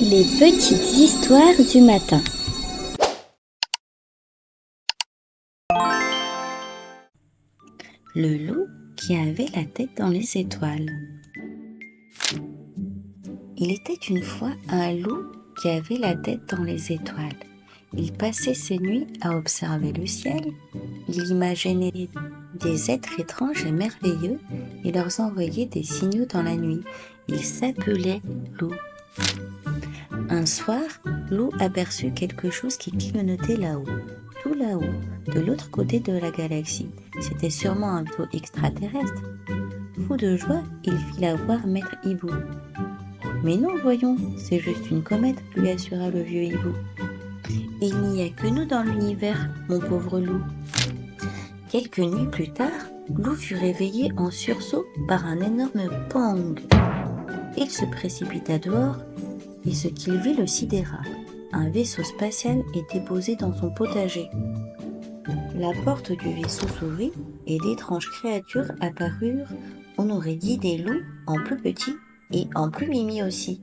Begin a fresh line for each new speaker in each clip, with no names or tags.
Les petites histoires du matin. Le loup qui avait la tête dans les étoiles. Il était une fois un loup qui avait la tête dans les étoiles. Il passait ses nuits à observer le ciel. Il imaginait des êtres étranges et merveilleux et leur envoyait des signaux dans la nuit. Il s'appelait Loup. Un soir, Loup aperçut quelque chose qui clignotait là-haut, tout là-haut, de l'autre côté de la galaxie. C'était sûrement un vaisseau extraterrestre. Fou de joie, il fit la voir Maître Hibou. « Mais non, voyons, c'est juste une comète », lui assura le vieux hibou. « Il n'y a que nous dans l'univers, mon pauvre loup. » Quelques nuits plus tard, Loup fut réveillé en sursaut par un énorme bang. Il se précipita dehors et ce qu'il vit le sidéra. Un vaisseau spatial était posé dans son potager. La porte du vaisseau s'ouvrit et d'étranges créatures apparurent. On aurait dit des loups en plus petits et en plus mimi aussi.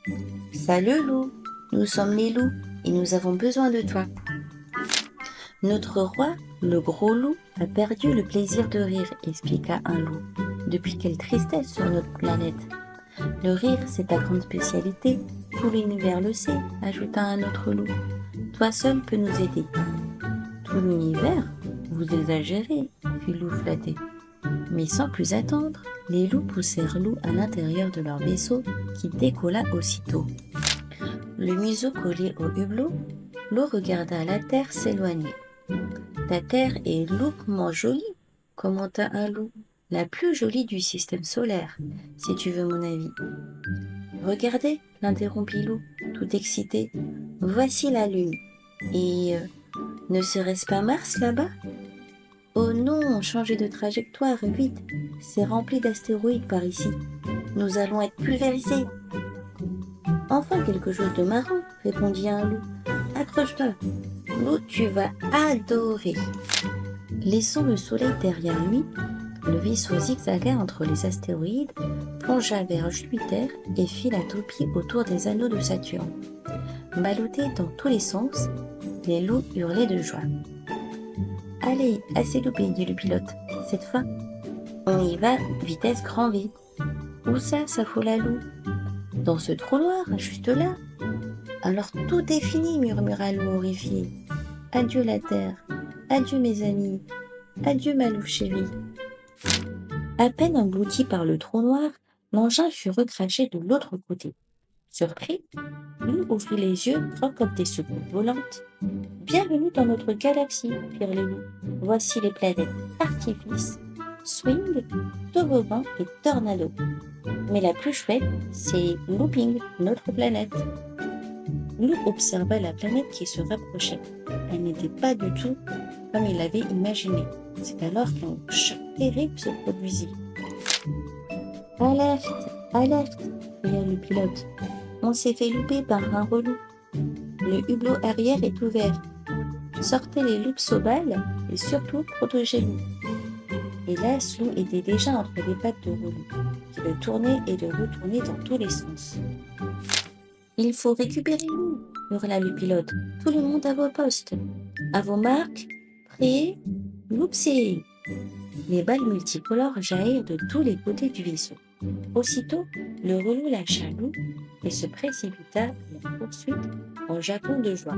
« Salut loup, nous sommes les loups et nous avons besoin de toi. » Notre roi, le gros loup, a perdu le plaisir de rire, expliqua un loup. Depuis quelle tristesse sur notre planète. Le rire, c'est ta grande spécialité. Tout l'univers le sait, ajouta un autre loup. Toi seul peux nous aider. Tout l'univers? Vous exagérez, fit Loup flatté. Mais sans plus attendre, les loups poussèrent Loup à l'intérieur de leur vaisseau qui décolla aussitôt. Le museau collé au hublot, Loup regarda la terre s'éloigner. Ta terre est louquement jolie, commenta un loup. La plus jolie du système solaire, si tu veux mon avis. Regardez, l'interrompit Loup, tout excité. Voici la lune. Et ne serait-ce pas Mars là-bas? Oh non, changez de trajectoire, vite. C'est rempli d'astéroïdes par ici. Nous allons être pulvérisés. Enfin quelque chose de marrant, répondit un loup. Accroche-toi. Loup, tu vas adorer. Laissant le soleil derrière lui, le vaisseau zigzaga entre les astéroïdes, plongea vers Jupiter et fit la toupie autour des anneaux de Saturne. Ballottés dans tous les sens, les loups hurlaient de joie. « Allez, assez loupé, dit le pilote. Cette fois, on y va, vitesse grand V. »« Où ça s'affola Loup. »« Dans ce trou noir, juste là. »« Alors tout est fini, murmura Loup horrifié. Adieu la terre, adieu mes amis, adieu ma louve chérie. » À peine englouti par le trou noir, l'engin fut recraché de l'autre côté. Surpris, Loup ouvrit les yeux grands comme des soucoupes volantes. « Bienvenue dans notre galaxie, firent les loups. Voici les planètes Artifice, Swing, Toboggan et Tornado. Mais la plus chouette, c'est Looping, notre planète. » Loup observa la planète qui se rapprochait. Elle n'était pas du tout comme il l'avait imaginé. C'est alors qu'un choc terrible se produisit. « Alerte, alerte !» cria le pilote. « On s'est fait louper par un relou. Le hublot arrière est ouvert. Sortez les loupes sauballes et surtout protégez-vous. » Hélas, Loup était déjà entre les pattes de relou, qui le tournait et le retournait dans tous les sens. « Il faut récupérer Loup !» hurla le pilote. « Tout le monde à vos postes. À vos marques, prêts, loupsez !» Les balles multicolores jaillirent de tous les côtés du vaisseau. Aussitôt, le relou lâcha Loup et se précipita à la poursuite en jappant de joie.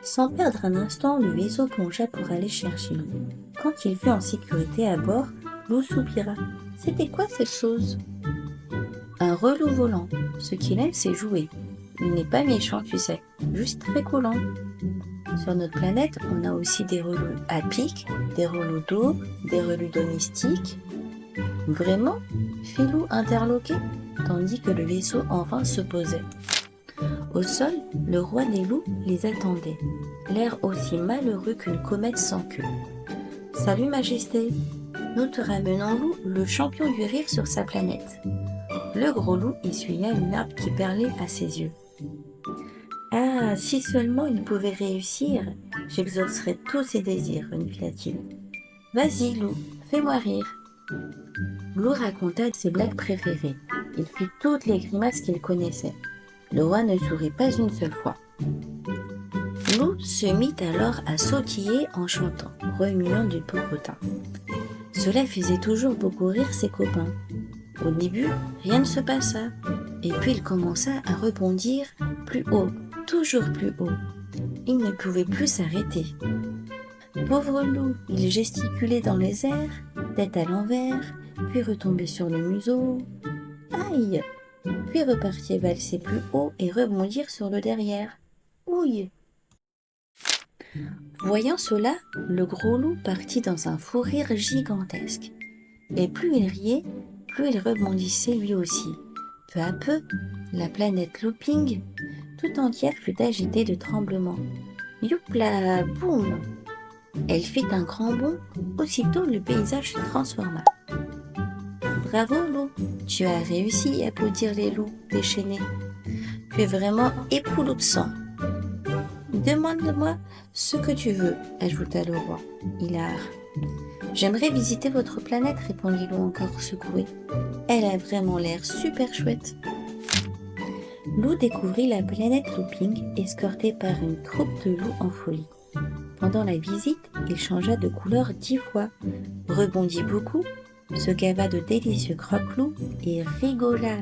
Sans perdre un instant, le vaisseau plongea pour aller chercher Loup. Quand il fut en sécurité à bord, Loup soupira. « C'était quoi cette chose ?»« Un relou volant. Ce qu'il aime, c'est jouer. Il n'est pas méchant, tu sais, juste très collant. Sur notre planète, on a aussi des relous à pic, des relous d'eau, des relous domestiques. » « Vraiment ?» fit Loup interloqué, tandis que le vaisseau enfin se posait. Au sol, le roi des loups les attendait, l'air aussi malheureux qu'une comète sans queue. « Salut Majesté, nous te ramenons Loup, le champion du rire sur sa planète. » Le gros loup essuya une larme qui perlait à ses yeux. « Ah, si seulement il pouvait réussir, j'exaucerais tous ses désirs, renifla-t-il. « Vas-y Loup, fais-moi rire. » Loup raconta ses blagues préférées. Il fit toutes les grimaces qu'il connaissait. Le roi ne sourit pas une seule fois. Loup se mit alors à sautiller en chantant, remuant du popotin. Cela faisait toujours beaucoup rire ses copains. Au début, rien ne se passa, et puis il commença à rebondir plus haut, toujours plus haut. Il ne pouvait plus s'arrêter. Pauvre loup, il gesticulait dans les airs, tête à l'envers, puis retombait sur le museau. Aïe! Puis repartit valser plus haut et rebondir sur le derrière. Ouille! Voyant cela, le gros loup partit dans un fou rire gigantesque. Et plus il riait, plus il rebondissait lui aussi. Peu à peu, la planète Looping tout entière fut agitée de tremblements. Youpla, boum! Elle fit un grand bond, aussitôt le paysage se transforma. Bravo loup, tu as réussi, applaudirent les loups déchaînés. Tu es vraiment épouloupsant. Demande-moi ce que tu veux, ajouta le roi, hilar. J'aimerais visiter votre planète, répondit Loup encore secoué. Elle a vraiment l'air super chouette. Loup découvrit la planète Looping, escorté par une troupe de loups en folie. Pendant la visite, il changea de couleur 10 fois, rebondit beaucoup, se gava de délicieux croque-loups et rigola.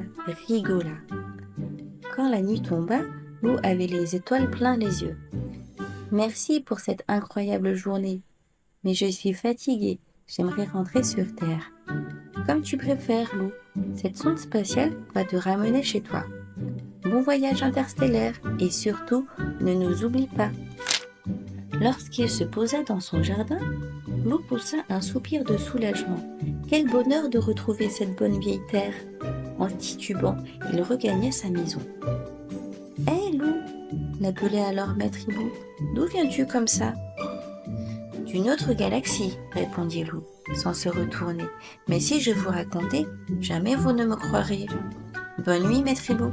Quand la nuit tomba, Loup avait les étoiles plein les yeux. Merci pour cette incroyable journée, mais je suis fatiguée, j'aimerais rentrer sur Terre. Comme tu préfères, Loup, cette sonde spatiale va te ramener chez toi. Bon voyage interstellaire et surtout, ne nous oublie pas. Lorsqu'il se posa dans son jardin, Loup poussa un soupir de soulagement. Quel bonheur de retrouver cette bonne vieille terre. En titubant, il regagna sa maison. Hé Loup, l'appelait alors Maître Hibou, d'où viens-tu comme ça? D'une autre galaxie, répondit Loup, sans se retourner. Mais si je vous racontais, jamais vous ne me croiriez. Bonne nuit, Maître Hibou.